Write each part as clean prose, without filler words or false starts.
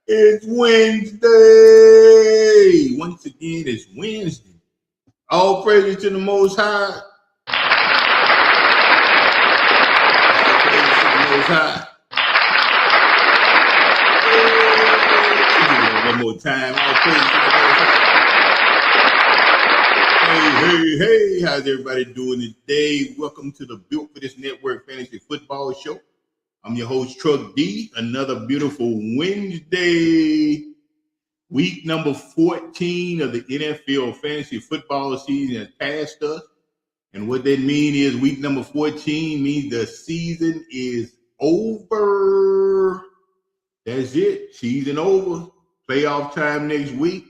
It's Wednesday. Once again, it's Wednesday. All praises to the Most High. All praises to the Most High. One more time. All praises to the Most High. Hey, how's everybody doing today? Welcome to the Built for This Network Fantasy Football Show. I'm your host, Truck D. Another beautiful Wednesday. Week number 14 of the NFL fantasy football season has passed us. And what that means is week number 14 means the season is over. That's it. Season over. Playoff time next week.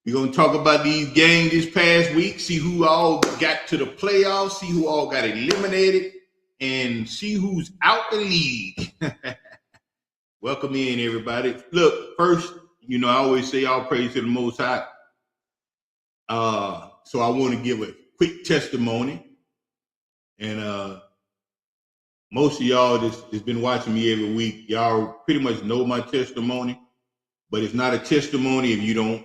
We're going to talk about these games this past week, see who all got to the playoffs, see who all got eliminated, and see who's out the league. Welcome in, everybody. Look, first, I always say all praise to the Most High. So I want to give a quick testimony. And most of y'all that's been watching me every week, y'all pretty much know my testimony. But it's not a testimony if you don't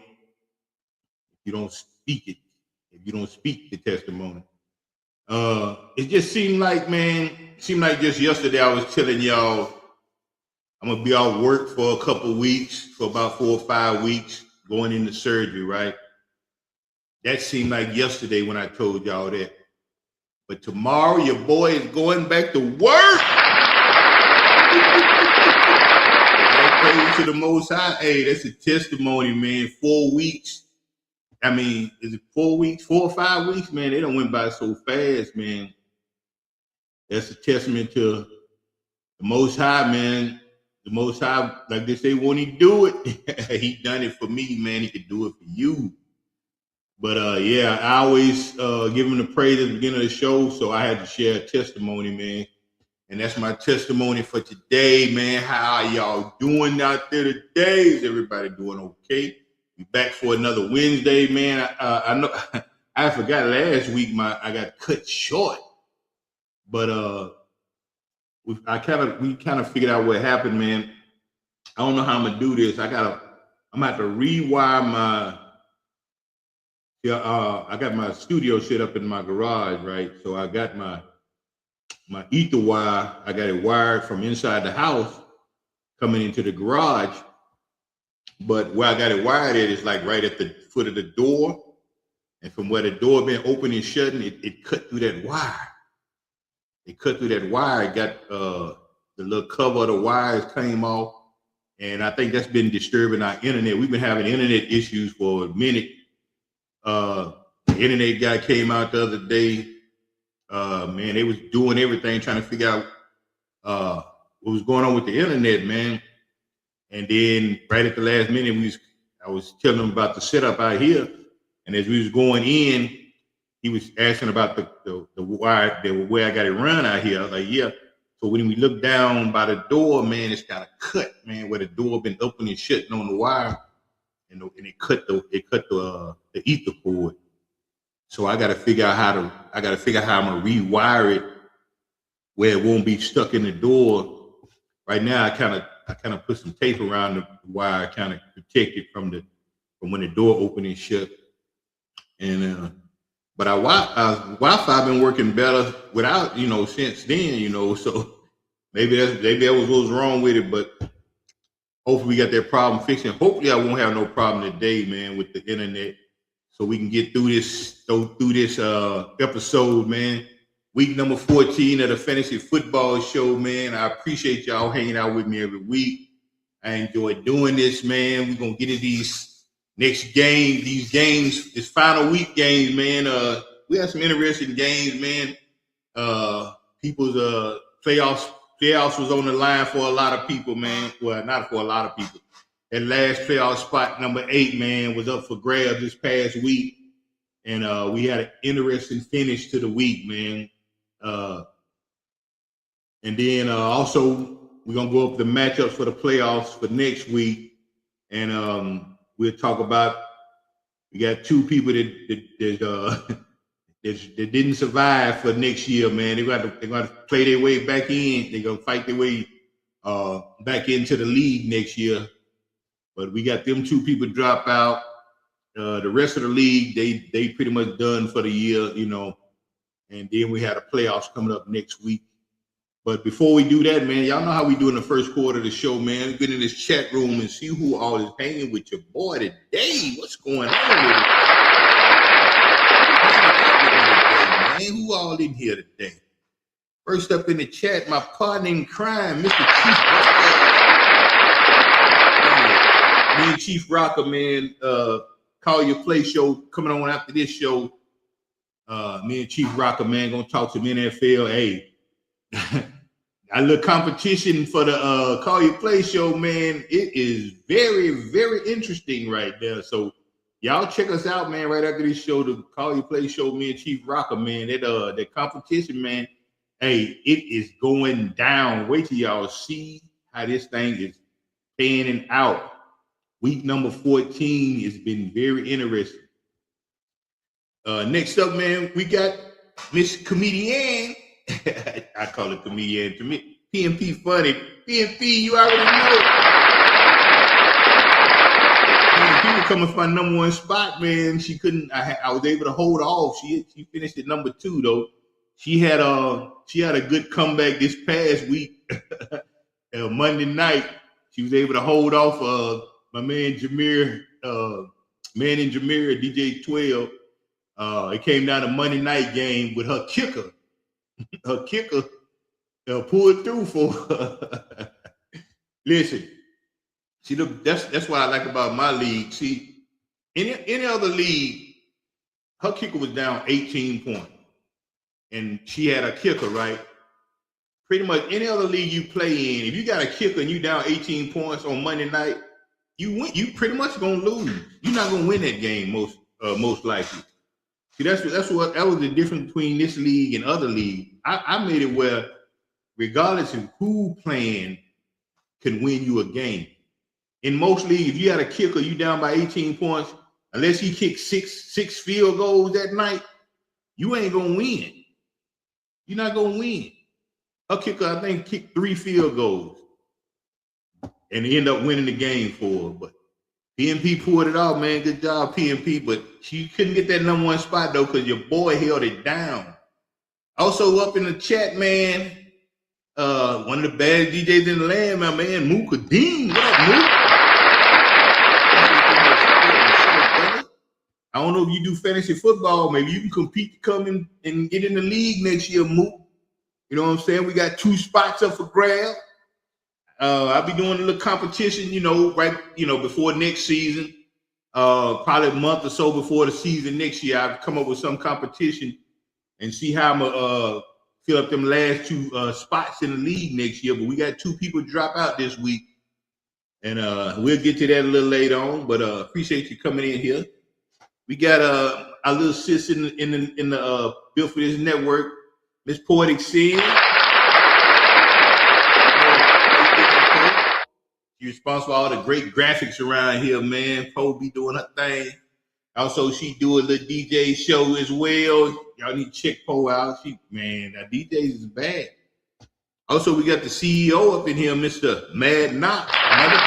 speak it, if you don't speak the testimony. It just seemed like just yesterday I was telling y'all I'm going to be off work for a couple of weeks, for about 4 or 5 weeks, going into surgery, right? That seemed like yesterday when I told y'all that. But tomorrow, your boy is going back to work. All praise to the Most High. Hey, that's a testimony, man. 4 weeks. I mean, is it 4 weeks, 4 or 5 weeks, man? They done went by so fast, man. That's a testament to the Most High, man. The Most High, like they say, won't he do it? He done it for me, man. He could do it for you. But yeah, I always give him the praise at the beginning of the show, so I had to share a testimony, man. And that's my testimony for today, man. How are y'all doing out there today? Is everybody doing okay? We back for another Wednesday, man. I know I forgot last week I got cut short, but we kind of figured out what happened, man. I don't know how I'm gonna do this. I'm gonna have to rewire my. I got my studio set up in my garage, right? So I got my ether wire. I got it wired from inside the house coming into the garage. But where I got it wired at is like right at the foot of the door. And from where the door been open and shutting, it cut through that wire. It cut through that wire. It got the little cover of the wires came off. And I think that's been disturbing our internet. We've been having internet issues for a minute. The internet guy came out the other day. Man, they was doing everything, trying to figure out what was going on with the internet, man. And then right at the last minute, I was telling him about the setup out here. And as we was going in, he was asking about the wire, the way I got it run out here. I was like, yeah. So when we look down by the door, man, it's got a cut, man, where the door been open and shutting on the wire, and it cut the ether cord. So I got to figure out how I'm gonna rewire it where it won't be stuck in the door. Right now, I kind of put some tape around the wire, kind of protect it from when the door open and shut. And but our Wi-Fi been working better without, since then, so maybe that was what was wrong with it, but hopefully we got that problem fixed. And hopefully I won't have no problem today, man, with the internet, so we can get through this episode, man. Week number 14 of the Fantasy Football Show, man. I appreciate y'all hanging out with me every week. I enjoy doing this, man. We're going to get into these next games, this final week games, man. We have some interesting games, man. People's playoffs was on the line for a lot of people, man. Well, not for a lot of people. That last playoff spot, number 8, man, was up for grabs this past week. And we had an interesting finish to the week, man. And then also, we're going to go up the matchups for the playoffs for next week. And we'll talk about, we got 2 people that didn't survive for next year, man. They're going to play their way back in. They're going to fight their way back into the league next year. But we got them 2 people drop out. The rest of the league, they pretty much done for the year, you know. And then we had the playoffs coming up next week. But before we do that, man, y'all know how we do in the first quarter of the show, man. Get in this chat room and see who all is hanging with your boy today. What's going on with it? Man, who all in here today? First up in the chat, my partner in crime, Mr. Chief Rocker. Me and Chief Rocker, man, Call Your Play show coming on after this show. Me and Chief Rocker, man, gonna talk some NFL. Hey, a little competition for the Call Your Play show, man. It is very, very interesting right there. So y'all check us out, man, right after this show, the Call Your Play show, me and Chief Rocker, man. That competition, man. Hey, it is going down. Wait till y'all see how this thing is panning out. Week number 14 has been very interesting. Next up, man, we got Miss Comedian. I call it Comedian to me. PNP funny. PNP, you already know. PNP was coming for my number 1 spot, man. She couldn't. I was able to hold off. She finished at number 2 though. She had a good comeback this past week. Monday night, she was able to hold off my man Jameer, DJ 12. It came down to Monday night game with her kicker. Her kicker pulled through for her. Listen, see, that's what I like about my league. See, any other league, her kicker was down 18 points. And she had a kicker, right? Pretty much any other league you play in, if you got a kicker and you down 18 points on Monday night, you win. You pretty much gonna lose. You're not gonna win that game most likely. See, that was the difference between this league and other leagues. I made it where, regardless of who playing, can win you a game. In most leagues, if you had a kicker, you down by 18 points, unless he kicks six field goals that night, you ain't gonna win. You're not gonna win. Her kicker, I think, kicked 3 field goals, and they end up winning the game for her. But PNP pulled it off, man. Good job, PNP. But she couldn't get that number 1 spot though, because your boy held it down. Also up in the chat, man, one of the baddest DJs in the land, my man, Mooka Dean. What up, Mook? I don't know if you do fantasy football. Maybe you can compete to come in and get in the league next year, Mook. You know what I'm saying? We got 2 spots up for grab. I'll be doing a little competition, before next season. Probably a month or so before the season next year. I'll come up with some competition and see how I'm gonna fill up them last 2 spots in the league next year. But we got 2 people drop out this week, and we'll get to that a little later on. But appreciate you coming in here. We got our little sis in the Built for This network, Miss Poetic Sin. She's responsible for all the great graphics around here, man. Poe be doing her thing. Also, she do a little DJ show as well. Y'all need to check Poe out. That DJs is bad. Also, we got the CEO up in here, Mr. Mad Knox. Another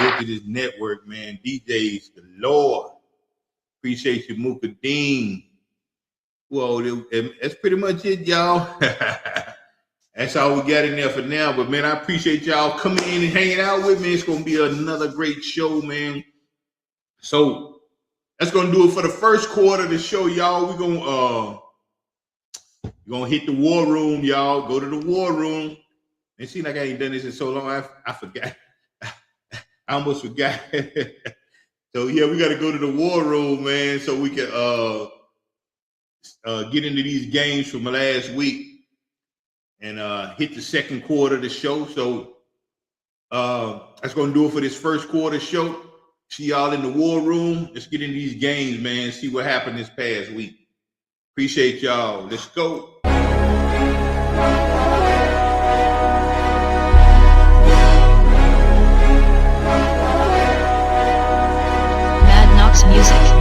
Built to This network, man. DJs galore. Appreciate you, Mooka Dean. Well, that's pretty much it, y'all. That's all we got in there for now. But, man, I appreciate y'all coming in and hanging out with me. It's going to be another great show, man. So that's going to do it for the first quarter of the show, y'all. We're going to hit the war room, y'all. Go to the war room. It seems like I ain't done this in so long. I forgot. I almost forgot. So, yeah, we got to go to the war room, man, so we can get into these games from last week. And hit the second quarter of the show. So that's going to do it for this first quarter show. See y'all in the war room. Let's get into these games, man. See what happened this past week. Appreciate y'all. Let's go. Mad Knox Music.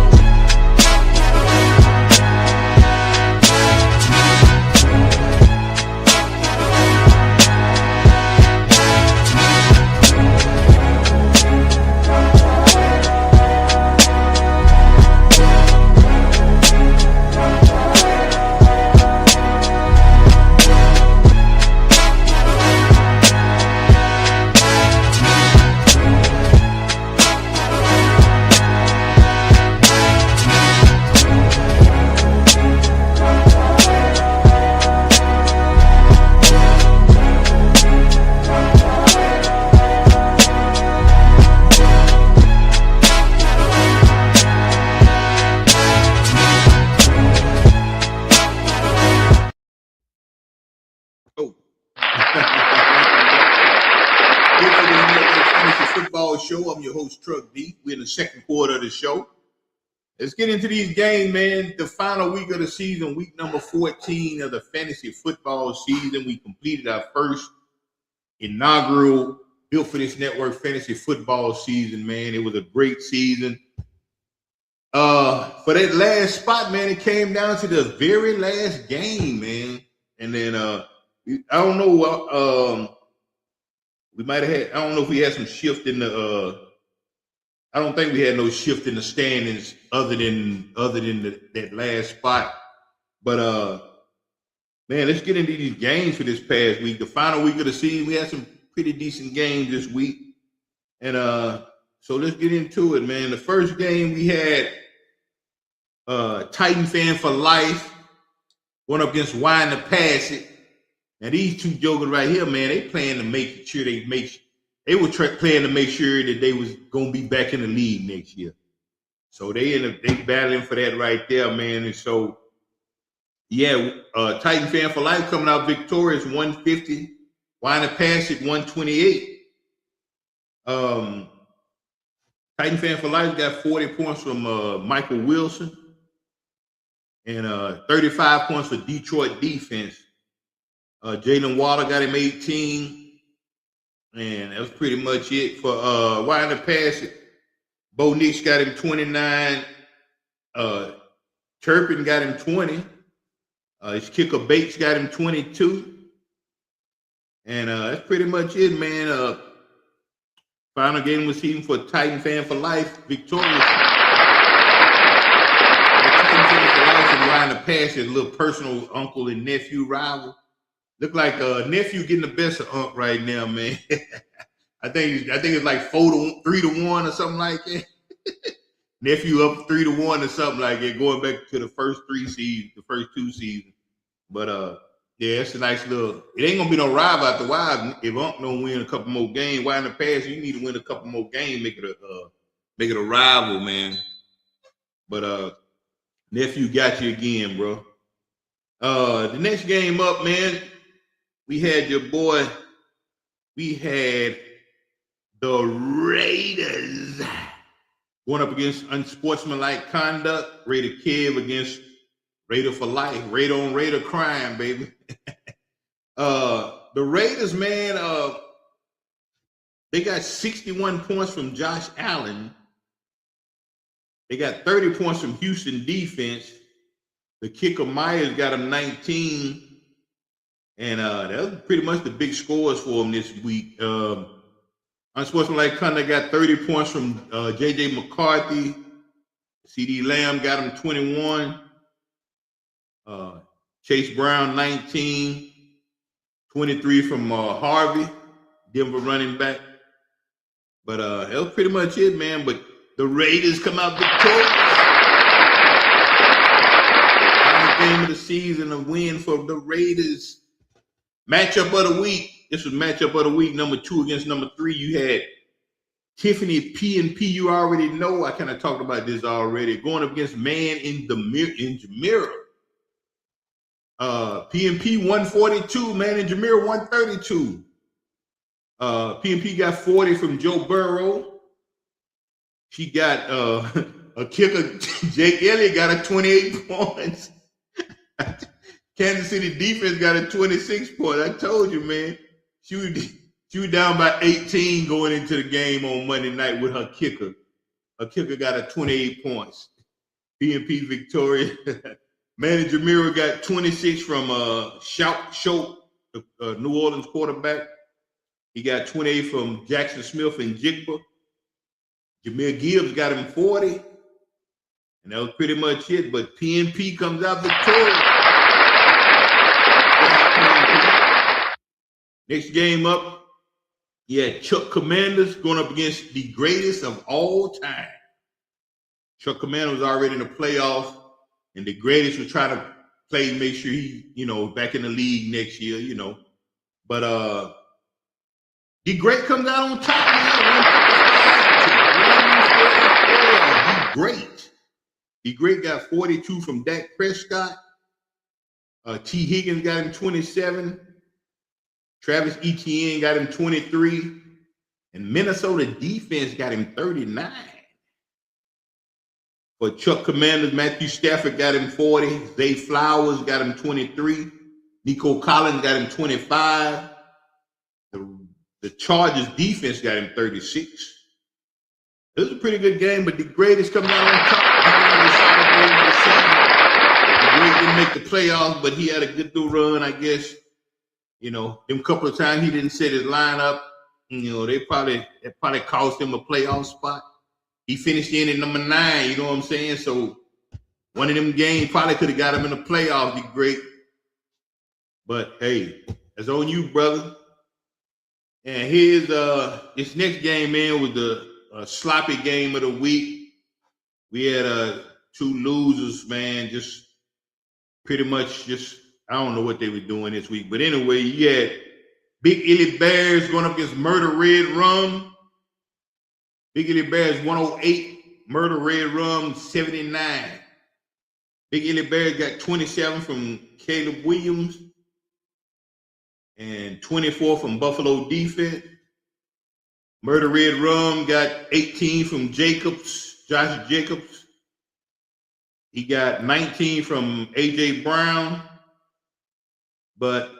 Football Show. I'm your host, Truck D. We're in the second quarter of the show. Let's get into these games, man. The final week of the season, week number 14 of the fantasy football season. We completed our first inaugural Built for This Network fantasy football season, man. It was a great season. For that last spot, man, it came down to the very last game, man. And then I don't know. We might have had. I don't know if we had some shift in the. I don't think we had no shift in the standings other than that last spot. But man, let's get into these games for this past week. The final week of the season, we had some pretty decent games this week, and so let's get into it, man. The first game we had Titan fan for life going up against Wine to Pass It. And these two jokers right here, man, they playing to make sure they were playing to make sure that they was gonna be back in the league next year. So they battling for that right there, man. And so yeah, Titan fan for life coming out victorious, 150. Wine to Pass It, 128. Titan fan for life got 40 points from Michael Wilson and 35 points for Detroit defense. Jalen Water got him 18, and that was pretty much it for Wine to Pass It. Bo Nix got him 29. Turpin got him 20. His kicker Bates got him 22. And that's pretty much it, man. Final game was season for Titan fan for life, victorious. Titan fan for life and Wine to Pass It, a little personal uncle and nephew rival. Look like nephew getting the best of Unc right now, man. I think it's like 3-1 or something like that. Nephew up 3-1 or something like that, going back to the first two seasons. But yeah, it's a nice little. It ain't gonna be no rival out the wild if Unc don't win a couple more games. Why in the past you need to win a couple more games, make it a rival, man. But nephew got you again, bro. The next game up, man. We had your boy. We had the Raiders going up against unsportsmanlike conduct. Raider Kev against Raider for life. Raider on Raider crime, baby. The Raiders, man, they got 61 points from Josh Allen. They got 30 points from Houston defense. The kicker Myers got them 19. And that was pretty much the big scores for them this week. Unsportsmanlike conduct got 30 points from J.J. McCarthy. C.D. Lamb got him 21. Chase Brown 19. 23 from Harvey, Denver running back. But that was pretty much it, man. But the Raiders come out victorious. Final game of the season, a win for the Raiders. Matchup of the week. This was matchup of the week, number 2 against number 3. You had Tiffany P&P. You already know. I kind of talked about this already. Going up against Man in the Mirror. P&P 142. Man in Jameer 132. P&P got 40 from Joe Burrow. She got a kicker. Jake Elliott got a 28 points. Kansas City defense got a 26 point. I told you, man. She was down by 18 going into the game on Monday night with her kicker. Her kicker got a 28 points. P&P Victoria. Manager Mira got 26 from Shout, the New Orleans quarterback. He got 28 from Jackson Smith and Jigba. Jameer Gibbs got him 40. And that was pretty much it. But P&P comes out victorious. Next game up, yeah, Chuck Commanders going up against the greatest of all time. Chuck Commander was already in the playoffs, and the greatest was trying to play, make sure he, back in the league next year, But the great comes out on top, man. The great. The great got 42 from Dak Prescott. T. Higgins got him 27. Travis Etienne got him 23. And Minnesota defense got him 39. For Chuck Commanders, Matthew Stafford got him 40. Zay Flowers got him 23. Nico Collins got him 25. The Chargers defense got him 36. It was a pretty good game, but the greatest coming out on top. The great didn't make the playoffs, but he had a good little run, I guess. You know, them couple of times he didn't set his lineup. You know, it probably cost him a playoff spot. He finished in at number 9, you know what I'm saying? So one of them games probably could have got him in the playoffs, the great. But hey, that's on you, brother. And here's this next game, man, was the sloppy game of the week. We had 2 losers, man, just pretty much I don't know what they were doing this week. But anyway, you had Big Illy Bears going up against Murder Red Rum. Big Illy Bears 108, Murder Red Rum 79. Big Illy Bears got 27 from Caleb Williams and 24 from Buffalo defense. Murder Red Rum got 18 from Josh Jacobs. He got 19 from A.J. Brown. But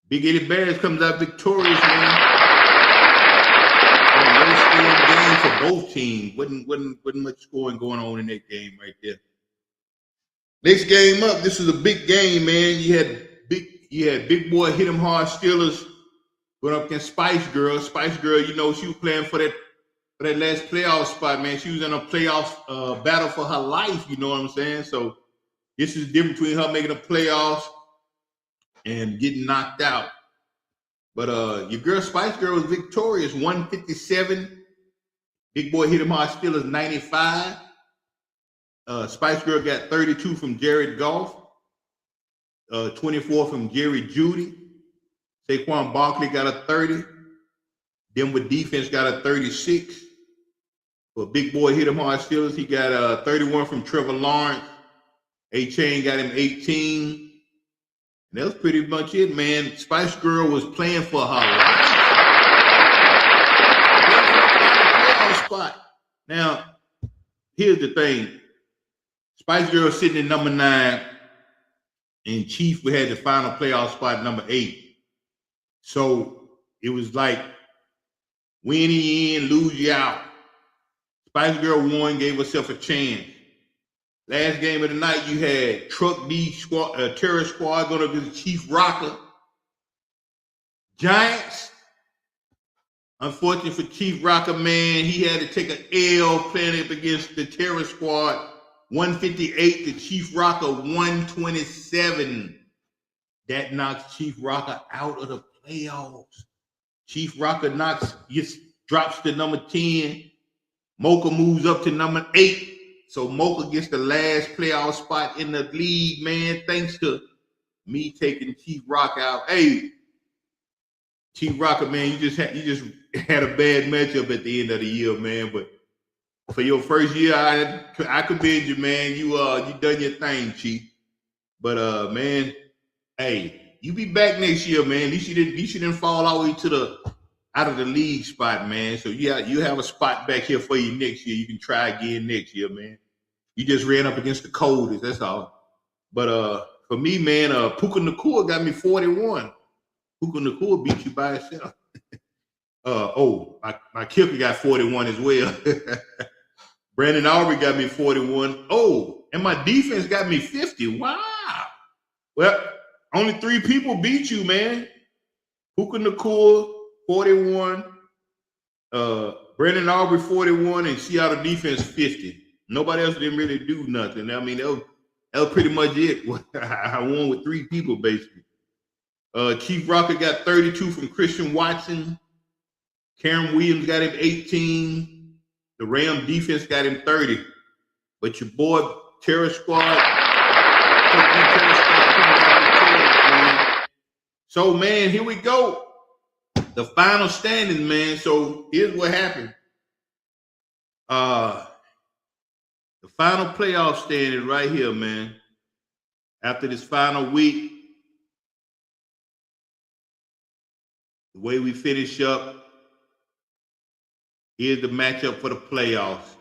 Big Illy Bears comes out victorious, man. Low scoring game for both teams. Wasn't much scoring going on in that game right there. Next game up, this is a big game, man. You had Big Boy Hit 'em Hard Steelers going up against Spice Girl. Spice Girl, you know, she was playing for that last playoff spot, man. She was in a playoff battle for her life, you know what I'm saying? So this is the difference between her making the playoffs and getting knocked out. But your girl Spice Girl was victorious, 157. Big Boy Hit 'em Hard Steelers 95. Spice Girl got 32 from Jared Goff, 24 from Jerry Jeudy. Saquon Barkley got a 30. Denver defense got a 36. For Big Boy Hit 'em Hard Steelers, he got 31 from Trevor Lawrence. A-Chain got him 18. And that was pretty much it, man. Spice Girl was playing for her life. Playoff spot. Now, here's the thing. Spice Girl sitting in number 9, and Chief had the final playoff spot number 8. So it was like win you in, lose you out. Spice Girl won, gave herself a chance. Last game of the night, you had Truck D squad, Terror Squad going up against Chief Rocker. Giants. Unfortunately for Chief Rocker, man, he had to take an L playing up against the Terror Squad. 158 to Chief Rocker 127. That knocks Chief Rocker out of the playoffs. Chief Rocker drops to number 10. Mocha moves up to number 8. So Mocha gets the last playoff spot in the league, man, thanks to me taking Chief Rock out. Hey, Chief Rocker, man, you just had a bad matchup at the end of the year, man. But for your first year, I commend you, man. You done your thing, Chief. But man, hey, you be back next year, man. At least you didn't fall all the way out of the league spot, man. So yeah, you have a spot back here for you next year. You can try again next year, man. You just ran up against the coldest, that's all. But for me, man, Puka Nacua got me 41. Puka Nacua beat you by itself. My kicker got 41 as well. Brandon Aubrey got me 41. Oh, and my defense got me 50. Wow. Well, only 3 people beat you, man. Puka Nacua, 41. Brandon Aubrey, 41, and Seattle defense, 50. Nobody else didn't really do nothing. I mean, that was pretty much it. I won with 3 people, basically. Chief Rocker got 32 from Christian Watson. Karen Williams got him 18. The Ram defense got him 30. But your boy, Terror Squad, so, man, here we go. The final standings, man. So here's what happened. The final playoff standing right here, man. After this final week, the way we finish up, Here's the matchup for the playoffs.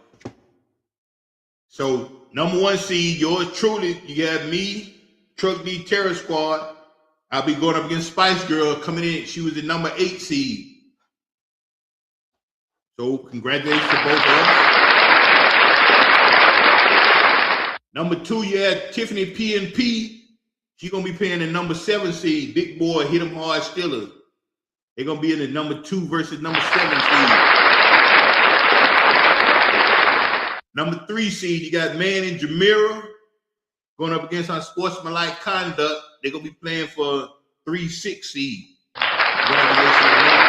So, number 1 seed, yours truly, you got me, Truck D Terror Squad. I'll be going up against Spice Girl coming in. She was the number 8 seed. So, congratulations to both of us. Number 2, you had Tiffany P&P. She's going to be playing the number 7 seed. Big Boy, Hit 'em Hard Steelers. They're going to be in the number 2 versus number 7 seed. Number 3 seed, you got Man and Jamira going up against Unsportsmanlike Conduct. They're going to be playing for 3-6 seed. Congratulations on that.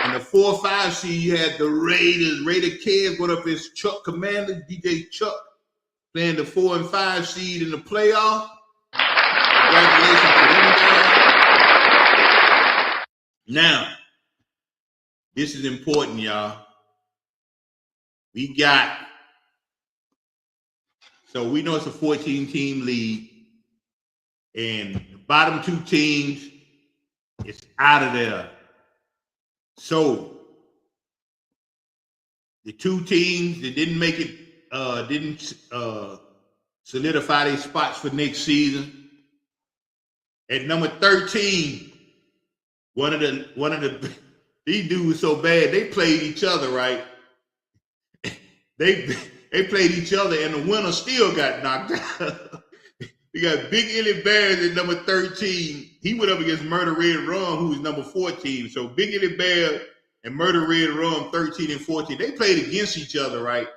And the 4-5 seed, you had the Raiders. Raider Cavs going up against Chuck Commander, DJ Chuck, playing the 4 and 5 seed in the playoff. Congratulations to them guys. Now, this is important, y'all. We know it's a 14-team league, and the bottom 2 teams is out of there. So the 2 teams that didn't make it, didn't solidify their spots for next season. At number 13, one of the these dudes so bad they played each other, right? They played each other, and the winner still got knocked out. We got Big Illy Bears at number 13. He went up against Murder Red Rum, who was number 14. So Big Illy Bears and Murder Red Rum, 13 and 14. They played against each other, right?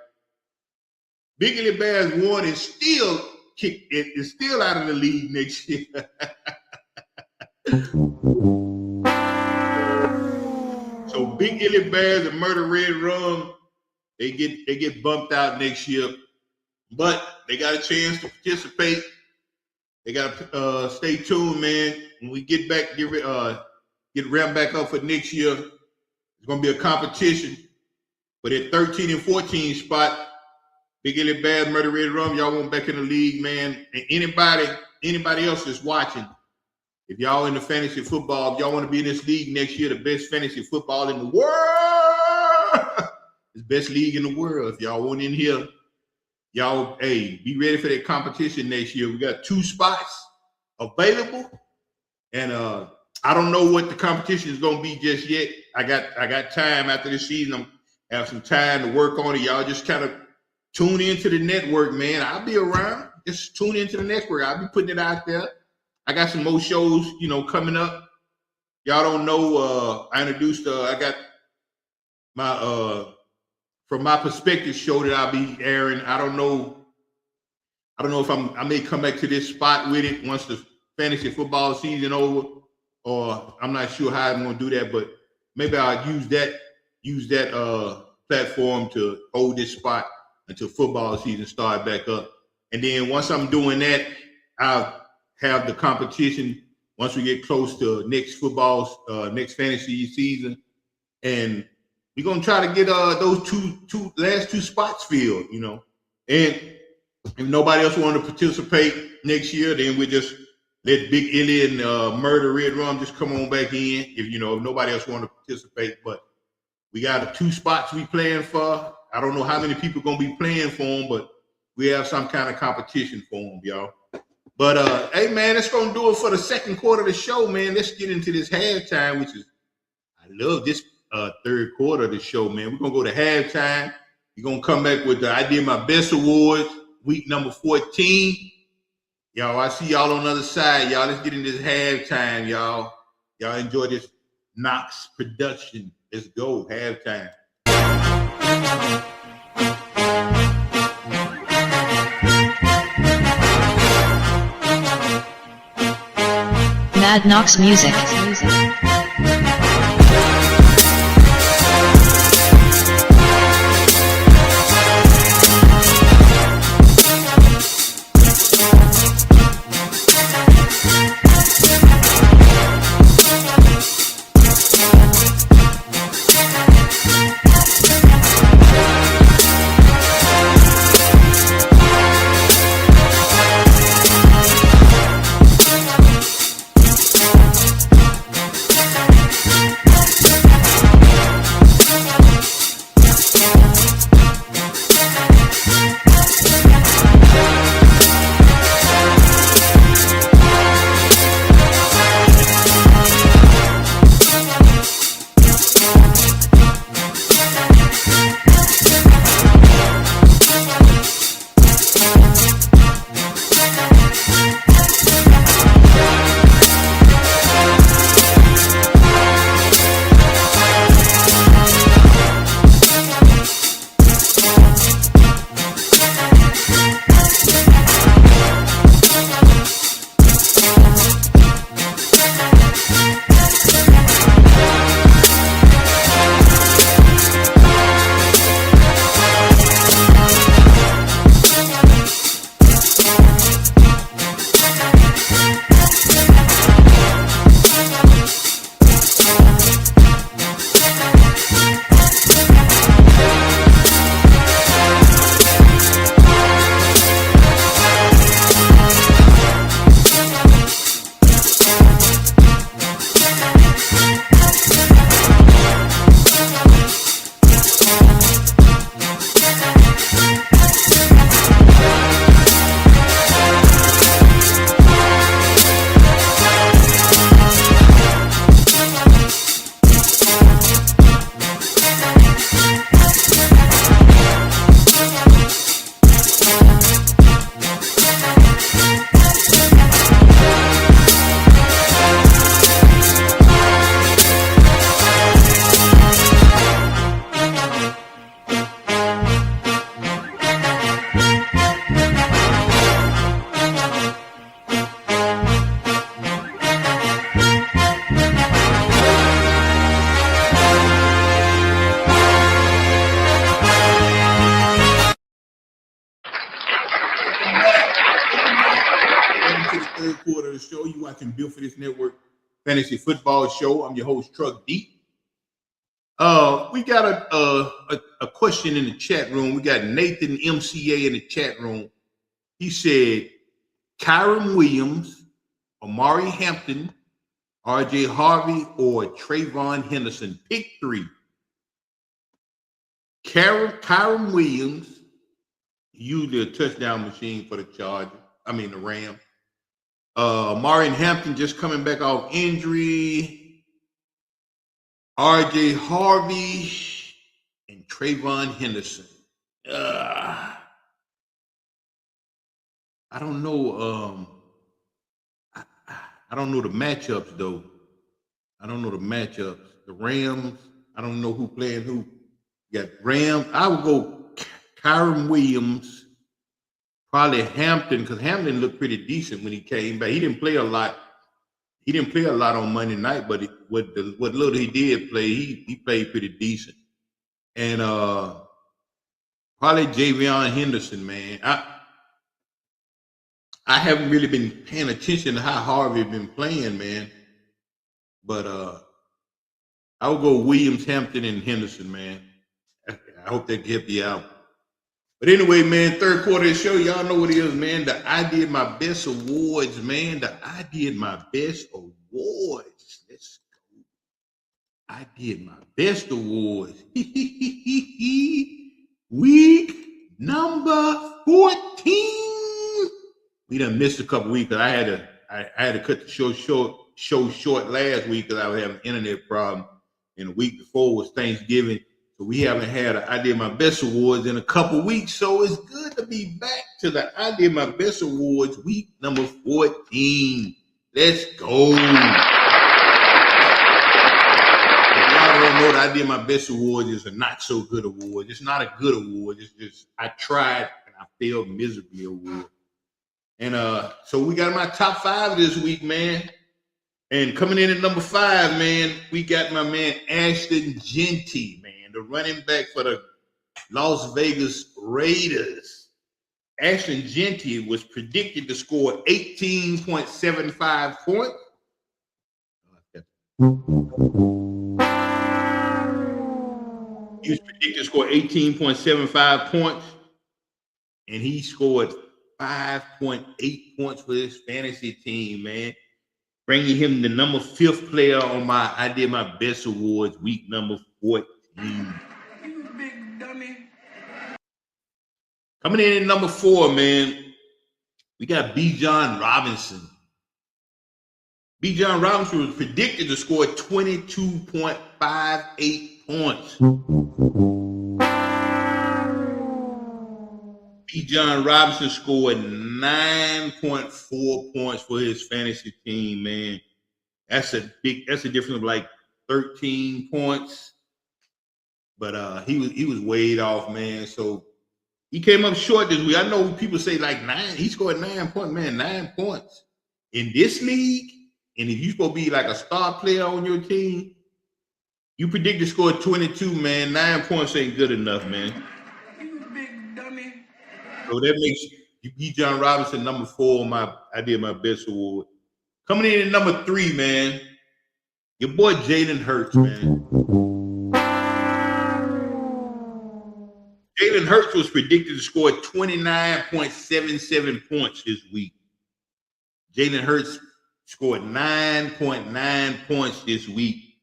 Big Illy Bears won and still kicked it. Is still out of the league next year. So Big Illy Bears and Murder Red Rum, they get bumped out next year, but they got a chance to participate. They got to stay tuned, man. When we get back, get ramped back up for next year, it's gonna be a competition. But at 13 and 14 spot, Big Illy Bears, Murder Red Rum, y'all want back in the league, man. And anybody else that's watching, if y'all into fantasy football, if y'all want to be in this league next year, the best fantasy football in the world. It's the best league in the world. If y'all want in here, y'all, hey, be ready for that competition next year. We got 2 spots available, and I don't know what the competition is going to be just yet. I got time after this season. I have some time to work on it. Y'all just kind of tune into the network, man. I'll be around. Just tune into the network. I'll be putting it out there. I got some more shows, coming up. Y'all don't know. I introduced. I got my From My Perspective show that I'll be airing. I don't know if I may come back to this spot with it once the fantasy football season over, or I'm not sure how I'm going to do that, but maybe I'll use that platform to hold this spot until football season start back up. And then once I'm doing that, I'll have the competition once we get close to next fantasy season, and we're gonna try to get those last two spots filled, And if nobody else want to participate next year, then we just let Big Illy and Murder Red Rum just come on back in. If nobody else want to participate, but we got 2 spots we playing for. I don't know how many people gonna be playing for them, but we have some kind of competition for them, y'all. But hey, man, that's gonna do it for the second quarter of the show, man. Let's get into this halftime, which is I love this third quarter of the show, man. We're gonna go to halftime. We're gonna come back with the I Did My Best Awards, week number 14. Y'all, I see y'all on the other side. Y'all, let's get into this halftime, y'all. Y'all enjoy this Knox production. Let's go, halftime. Mad Knox Music. watching Built for This Network Fantasy Football Show. I'm your host, Truck D. We got a question in the chat room. We got Nathan MCA in the chat room. He said, Kyron Williams, Amari Hampton, RJ Harvey, or Trayvon Henderson. Pick three. Kyron Williams, usually a touchdown machine for the the Rams. Amari Hampton just coming back off injury. RJ Harvey and Trayvon Henderson. I don't know. I don't know the matchups though. I don't know the matchups. The Rams. I don't know who playing who. You got Rams. I would go Kyron Williams. Probably Hampton, because Hampton looked pretty decent when he came back. He didn't play a lot. He didn't play a lot on Monday night, but what little he did play, he played pretty decent. And probably Javion Henderson, man. I haven't really been paying attention to how Harvey been playing, man. But I would go Williams, Hampton, and Henderson, man. I hope they can help you out. But anyway, man, third quarter of the show, y'all know what it is, man. The I Did My Best Awards, man. The I Did My Best Awards. Let's go. I Did My Best Awards. Week number 14. We done missed a couple weeks because I had to cut the show short last week because I was having an internet problem. And the week before was Thanksgiving. So we haven't had an I Did My Best Awards in a couple weeks. So it's good to be back to the I Did My Best Awards week number 14. Let's go. If y'all don't know, the I Did My Best Awards is a not so good award. It's not a good award. It's just I tried and I failed miserably award. And so we got my top 5 this week, man. And coming in at number 5, man, we got my man Ashton Jeanty, man, the running back for the Las Vegas Raiders. Ashton Jeanty was predicted to score 18.75 points. He was predicted to score 18.75 points, and he scored 5.8 points for his fantasy team, man. Bringing him the number 5th player on my I Did My Best Awards week number 14. You big dummy. Coming in at number 4, man, we got Bijan Robinson. Bijan Robinson was predicted to score 22.58 points. Bijan Robinson scored 9.4 points for his fantasy team, man. That's a difference of like 13 points. But he was weighed off, man. So he came up short this week. I know people say like 9. He scored 9 points, man. 9 points in this league. And if you're supposed to be like a star player on your team, you predict to score 22, man. 9 points ain't good enough, man. You big dummy. So that makes Bijan Robinson number 4 on my I Did My Best Award. Coming in at number 3, man, your boy Jalen Hurts, man. Jalen Hurts was predicted to score 29.77 points this week. Jalen Hurts scored 9.9 points this week.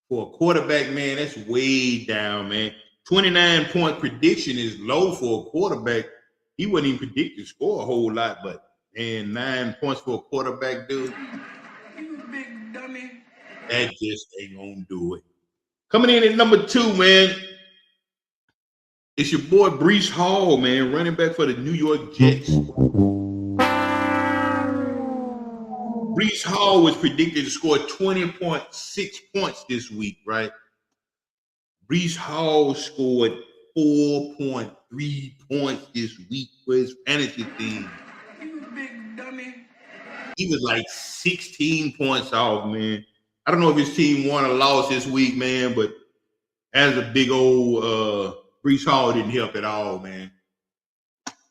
For a quarterback, man, that's way down, man. 29-point prediction is low for a quarterback. He wasn't even predicted to score a whole lot, but man, 9 points for a quarterback, dude. You big dummy. That just ain't gonna do it. Coming in at number 2, man, it's your boy Breece Hall, man, running back for the New York Jets. Breece Hall was predicted to score 20.6 points this week, right? Breece Hall scored 4.3 points this week for his fantasy team. You big dummy. He was like 16 points off, man. I don't know if his team won or lost this week, man, but as a big old Breece Hall didn't help at all, man.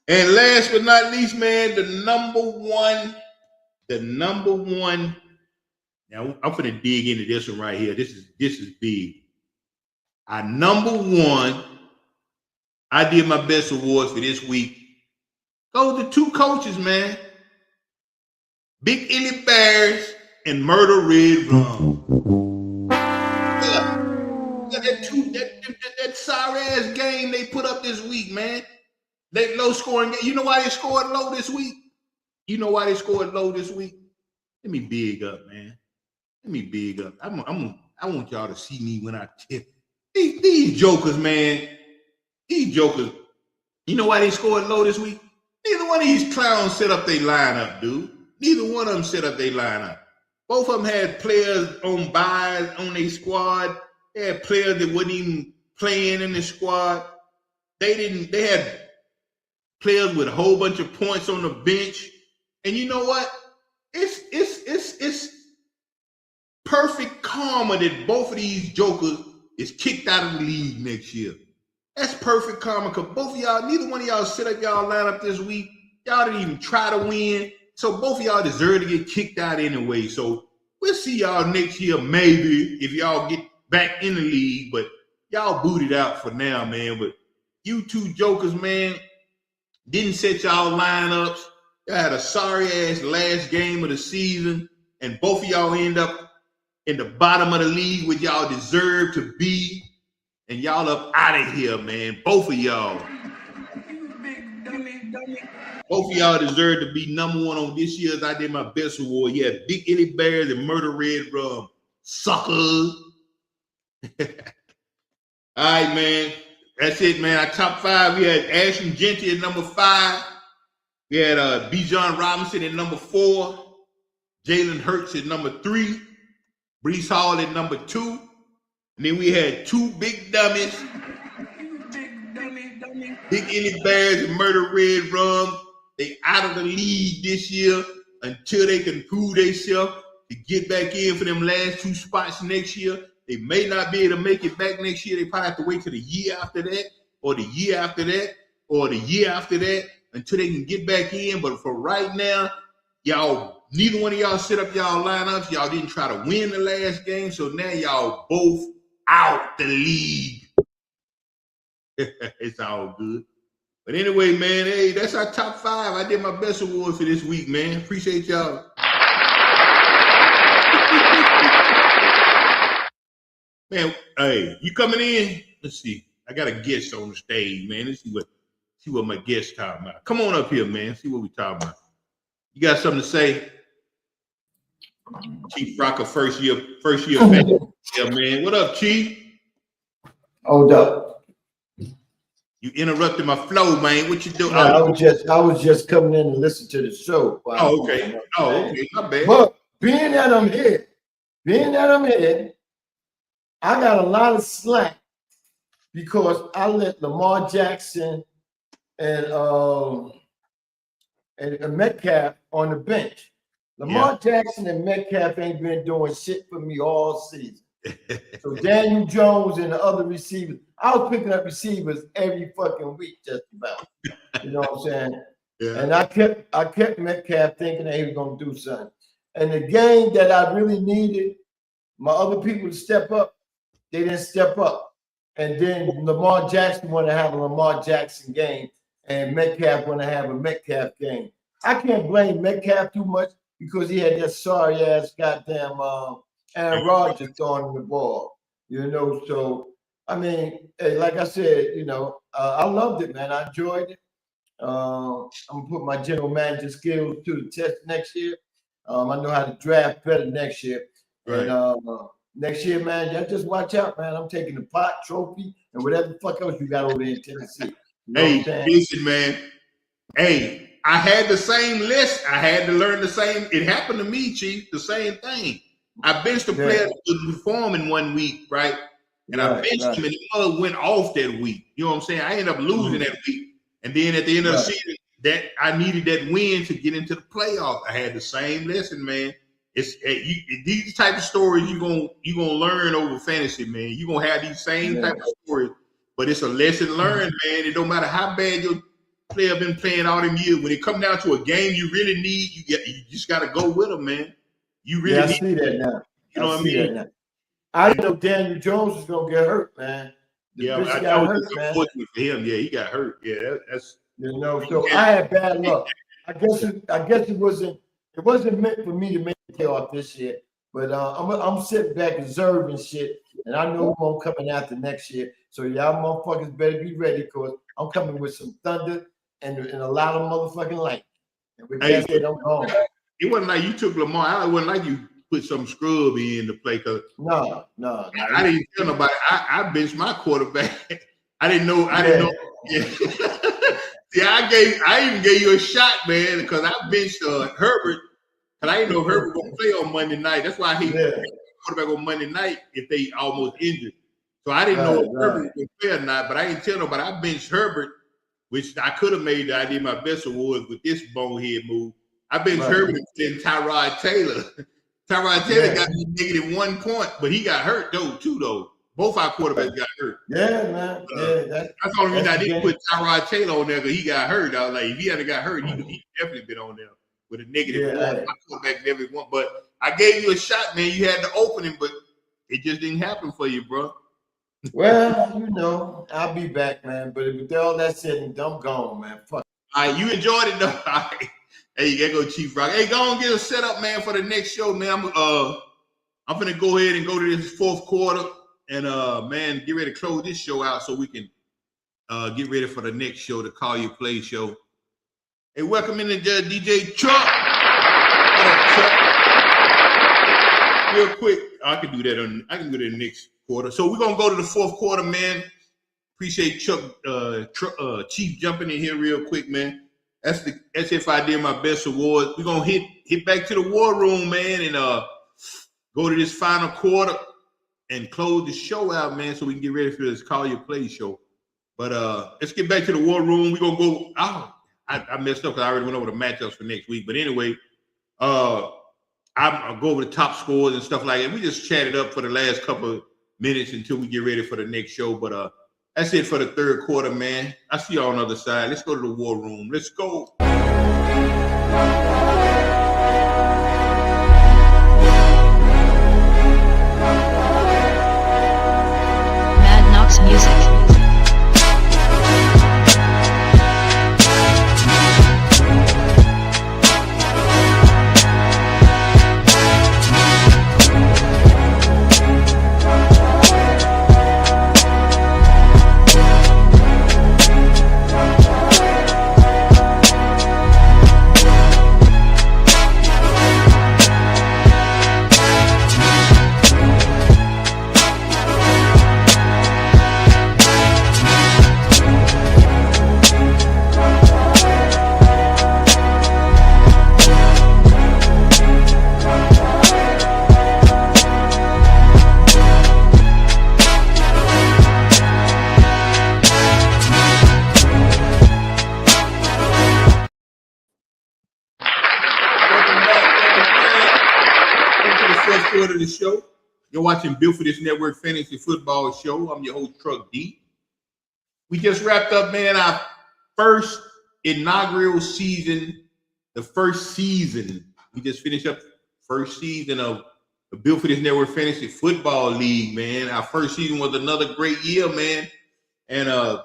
And last but not least, man, the number 1 the number one. Now I'm finna dig into this one right here. This is big. Our number one. I did my best awards for this week. Go to two coaches, man. Big Illy Bears and Murder Red Rum. That sorry ass game they put up this week, man. That low scoring game. You know why they scored low this week? You know why they scored low this week? Let me big up, man. Let me big up. I want y'all to see me when I tip. These jokers, man. These jokers. You know why they scored low this week? Neither one of these clowns set up their lineup, dude. Neither one of them set up their lineup. Both of them had players on buys on their squad. They had players that wasn't even playing in the squad. They had players with a whole bunch of points on the bench. And you know what? It's perfect karma that both of these jokers is kicked out of the league next year. That's perfect karma because both of y'all, neither one of y'all set up y'all lineup this week. Y'all didn't even try to win. So both of y'all deserve to get kicked out anyway. So we'll see y'all next year, maybe, if y'all get back in the league. But y'all booted out for now, man. But you two jokers, man, didn't set y'all lineups. Y'all had a sorry-ass last game of the season. And both of y'all end up in the bottom of the league where y'all deserve to be. And y'all up out of here, man. Both of y'all. You big dummy. Both of y'all deserve to be number one on this year's I Did My Best award. Yeah, Big Illy Bears and Murder Red Rum. Suckers. All right, man. That's it, man. Our top five, we had Ashton Genty at number 5. We had Bijan Robinson at number 4. Jalen Hurts at number 3. Brees Hall at number 2. And then we had two big dummies. You big dummy. Big Illy Bears and Murder Red Rum. They out of the league this year until they can prove themselves to get back in for them last 2 spots next year. They may not be able to make it back next year. They probably have to wait till the year after that, or the year after that, or the year after that until they can get back in. But for right now, y'all, neither one of y'all set up y'all lineups. Y'all didn't try to win the last game. So now y'all both out the league. It's all good. But anyway, man, hey, that's our top 5. I did my best award for this week, man. Appreciate y'all. Man, hey, you coming in? Let's see. I got a guest on the stage, man. Let's see what my guest talking about. Come on up here, man. See what we talking about. You got something to say? Chief Rocker, first year back. Yeah, man. What up, Chief? Hold up. You interrupted my flow, man. What you doing? No, I was just coming in to listen to the show. Oh, okay. Okay. My bad. But being that I'm here, I got a lot of slack because I let Lamar Jackson and Metcalf on the bench. Lamar Jackson and Metcalf ain't been doing shit for me all season. So Daniel Jones and the other receivers, I was picking up receivers every fucking week, just about. You know what I'm saying? Yeah. And I kept Metcalf thinking that he was gonna do something. And the game that I really needed my other people to step up, they didn't step up. And then Lamar Jackson wanted to have a Lamar Jackson game, and Metcalf wanted to have a Metcalf game. I can't blame Metcalf too much because he had that sorry ass goddamn Aaron Rodgers throwing the ball, you know. So I mean, hey, like I said, you know, I loved it, man. I enjoyed it. I'm gonna put my general manager skills to the test next year. I know how to draft better next year. Right. And next year, man, just watch out, man. I'm taking the pot, trophy, and whatever the fuck else you got over there in Tennessee. You know Hey, listen, man. Hey, I had the same list. I had to learn the same. It happened to me, Chief, the same thing. I benched a player that was performing 1 week, right? And I benched him, and the other went off that week. You know what I'm saying? I ended up losing that week. And then at the end of the season, that I needed that win to get into the playoffs. I had the same lesson, man. It's these type of stories you gonna learn over fantasy, man. You're gonna have these same type of stories, but it's a lesson learned, man. It don't matter how bad player been playing all them years. When it come down to a game you really need, you just got to go with them, man. You really I need. see that now. You know I what I see mean? that now. I didn't know Daniel Jones was gonna get hurt, man. The bitch that got was hurt, just man. unfortunate for him. Yeah, he got hurt. Yeah, that's You know, so I had bad luck. I guess it wasn't meant for me to make the playoff this year. But I'm sitting back observing shit, and I know who I'm coming after next year. So y'all motherfuckers better be ready, cause I'm coming with some thunder and a lot of motherfucking light. And with that said, I'm gone. It wasn't like you took Lamar. It wasn't like you put some scrub in to play. Cause no. I didn't tell nobody. I benched my quarterback. I didn't know. Yeah. See, I even gave you a shot, man, because I benched Herbert. Cause I didn't know Herbert was gonna play on Monday night. That's why I hate quarterback on Monday night if they almost injured. So I didn't know if Herbert was gonna play or not. But I didn't tell nobody. I benched Herbert, which I could have made. I did my best awards with this bonehead move. I benched Herbert and Tyrod Taylor. Tyrod Taylor got me -1 point, but he got hurt though. Both our quarterbacks got hurt. Yeah, man. That's the only reason I didn't put Tyrod Taylor on there because he got hurt. I was like, if he hadn't got hurt, he definitely been on there with a -1. My quarterback never won. But I gave you a shot, man. You had the opening, but it just didn't happen for you, bro. Well, you know, I'll be back, man. But with all that said and done, I'm gone, man. Fuck. All right, you enjoyed it, though. All right. Hey, there go Chief Rock. Hey, go and get us set up, man, for the next show, man. I'm gonna go ahead and go to this fourth quarter and man, get ready to close this show out so we can get ready for the next show, the Call Your Play show. Hey, welcome in to DJ Chuck. What up, Chuck? Real quick, I can do that in the next quarter. So we're gonna go to the fourth quarter, man. Appreciate Chuck Chief jumping in here real quick, man. That's if I did my best award. We're gonna hit back to the war room, man, and go to this final quarter and close the show out, man, so we can get ready for this Call Your Play show. But let's get back to the war room. We're gonna go. I messed up because I already went over the matchups for next week. But anyway, I'll go over the top scores and stuff like that. We just chatted up for the last couple of minutes until we get ready for the next show. But that's it for the third quarter, man. I see y'all on the other side. Let's go to the war room. Let's go. Mad Knox Music. Of the show. You're watching Built for This Network Fantasy Football Show. I'm your host, Truck D. We just wrapped up, man, our first inaugural season, the first season. We just finished up first season of the Built for This Network Fantasy Football League, man. Our first season was another great year, man. And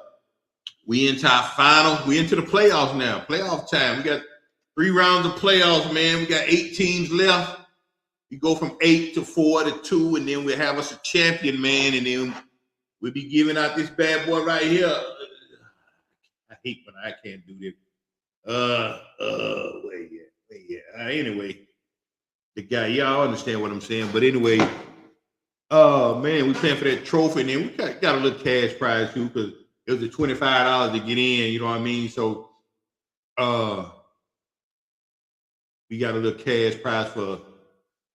we into our final. We into the playoffs now. Playoff time. We got 3 rounds of playoffs, man. We got 8 teams left. We go from 8 to 4 to 2, and then we'll have us a champion, man, and then we'll be giving out this bad boy right here. I hate when I can't do this. Anyway, the guy, y'all understand what I'm saying, but anyway, man, we playing for that trophy, and then we got a little cash prize too, because it was a $25 to get in, you know what I mean? So, we got a little cash prize for.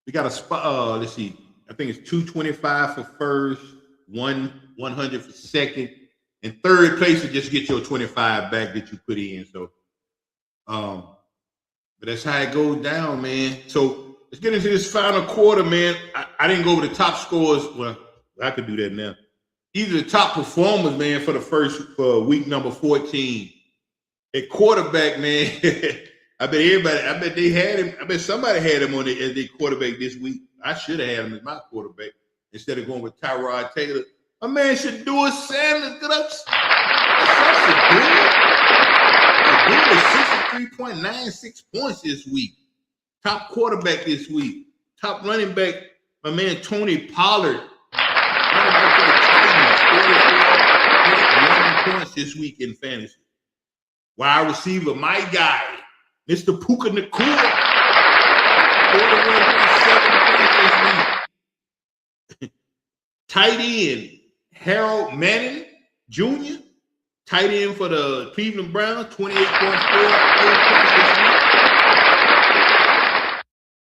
We got a spot. Let's see. I think it's $225 for first, $100 for second, and third place to just get your 25 back that you put in. So, but that's how it goes down, man. So let's get into this final quarter, man. I didn't go over the top scores. Well, I could do that now. These are the top performers, man, for week number 14. At quarterback, man, I bet they had him. I bet somebody had him on as their quarterback this week. I should have had him as my quarterback instead of going with Tyrod Taylor. My man should do a Sanders. Good 63.96 points this week. Top quarterback this week. Top running back, my man Tony Pollard. Running back for the Titans, 44.1 points this week in fantasy. Wide receiver, my guy, Mr. Puka Nacua. 41.7 points this week. Tight end, Harold Manning Jr., tight end for the Cleveland Browns, 28.4 points this week.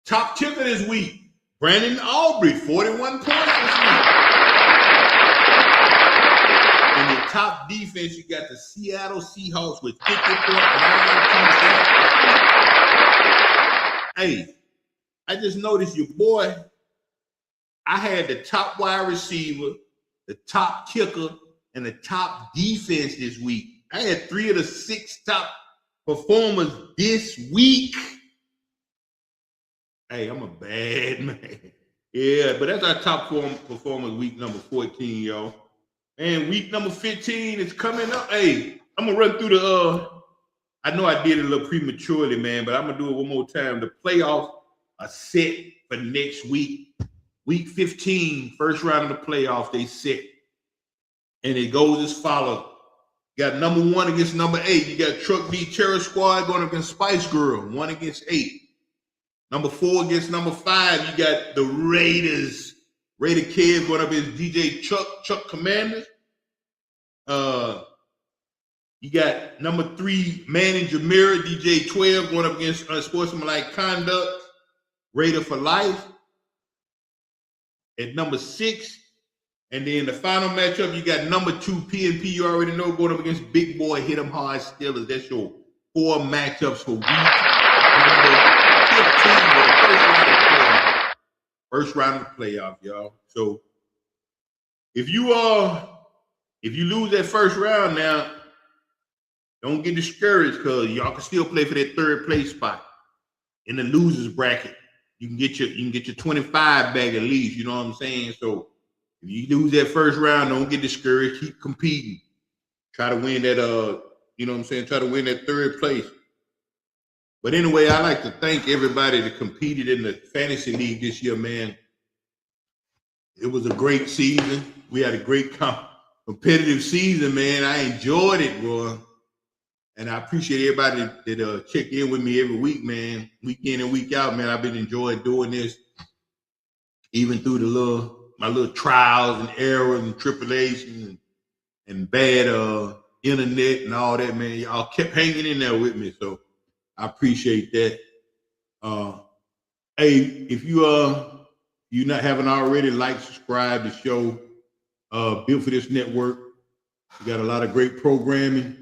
Top kicker this week, Brandon Aubrey, 41 points this week. In the top defense, you got the Seattle Seahawks with 50.92 points. Hey, I just noticed your boy. I had the top wide receiver, the top kicker, and the top defense this week. I had 3 of the 6 top performers this week. Hey, I'm a bad man. Yeah, but that's our top performers week number 14, y'all. And week number 15 is coming up. Hey, I'm going to run through I know I did it a little prematurely, man, but I'm going to do it one more time. The playoffs are set for next week. Week 15, first round of the playoffs, they set. And it goes as follows. You got number 1 against number 8. You got Truck B Terror Squad going against Spice Girl, 1 against 8. Number 4 against number 5, you got the Raiders. Raider Kids going up against DJ Chuck Commanders. You got number 3, Man in Jamira, DJ 12 going up against Unsportsmanlike Conduct, Raider for Life. At number 6, and then the final matchup, you got number 2, PNP, you already know, going up against Big Boy, Hit 'em Hard Steelers. That's your 4 matchups for week number 15, first round of the playoff, y'all. So if you lose that first round now, don't get discouraged because y'all can still play for that 3rd place spot in the losers bracket. You can get your 25 back at least, you know what I'm saying? So if you lose that first round, don't get discouraged. Keep competing. Try to win that you know what I'm saying? Try to win that 3rd place. But anyway, I like to thank everybody that competed in the fantasy league this year, man. It was a great season. We had a great competitive season, man. I enjoyed it, bro. And I appreciate everybody that check in with me every week, man. Week in and week out, man. I've been enjoying doing this, even through my little trials and errors and tribulations and bad internet and all that, man. Y'all kept hanging in there with me, so I appreciate that. Hey, if you haven't already, like, subscribe to the show, Built for This Network. We got a lot of great programming.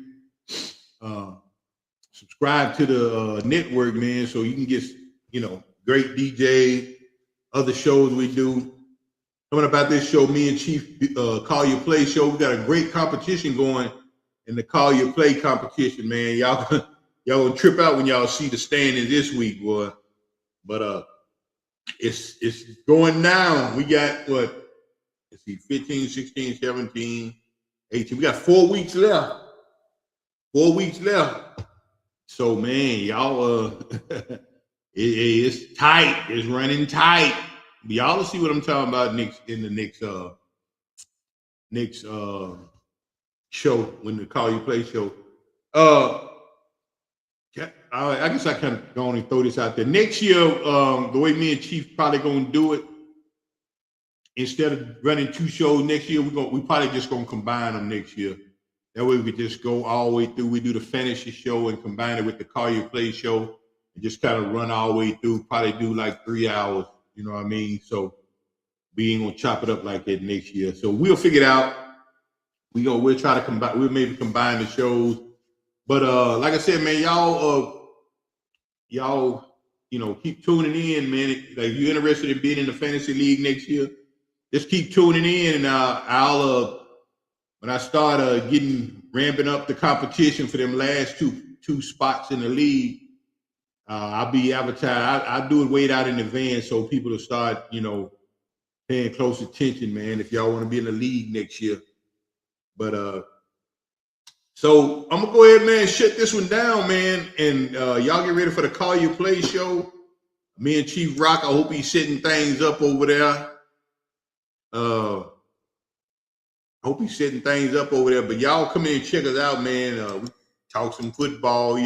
Subscribe to the network, man, so you can get, great DJ, other shows we do. Coming about this show, me and Chief Call Your Play show. We got a great competition going in the Call Your Play competition, man. Y'all gonna trip out when y'all see the standings this week, boy. But it's going down. We got 15, 16, 17, 18. We got 4 weeks left. 4 weeks left. So, man, y'all, it's tight. It's running tight. Y'all will see what I'm talking about in the next show, when the Call You Play show. I guess I can go on and throw this out there. Next year, the way me and Chief probably gonna do it, instead of running 2 shows next year, we probably just gonna combine them next year. That way we could just go all the way through. We do the fantasy show and combine it with the Call Your Play show and just kind of run all the way through, probably do like 3 hours, you know what I mean? So we ain't gonna chop it up like that next year. So we'll figure it out. We'll try to combine, we'll maybe combine the shows. But like I said, man, y'all, keep tuning in, man. Like, if you're interested in being in the fantasy league next year, just keep tuning in, and I'll when I start ramping up the competition for them last 2 2 spots in the league. I'll be advertised. I'll do it way out in advance so people will start, paying close attention, man, if y'all want to be in the league next year. But so I'm gonna go ahead, man, shut this one down, man, and y'all get ready for the Call Your Play show. Me and Chief Rock, I hope he's setting things up over there. I hope he's setting things up over there. But y'all come in and check us out, man. We talk some football,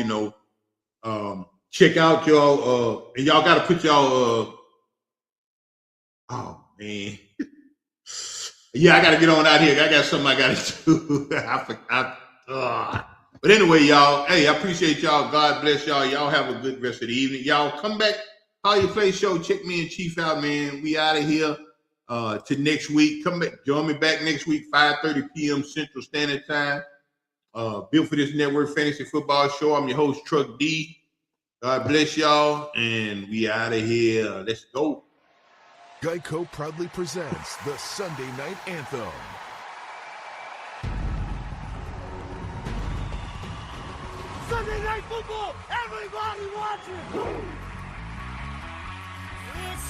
check out y'all, and y'all got to put y'all. Oh man, yeah, I got to get on out here. I got something I got to do. But anyway, y'all, hey, I appreciate y'all. God bless y'all. Y'all have a good rest of the evening. Y'all come back, Call Your Play show. Check me and Chief out, man. We out of here to next week. Come back, join me back next week, 5:30 p.m. Central Standard Time. Built for This Network Fantasy Football Show. I'm your host, Truck D. God bless y'all, and we out of here. Let's go. Geico proudly presents the Sunday Night Anthem. Sunday Night Football, everybody watching! It's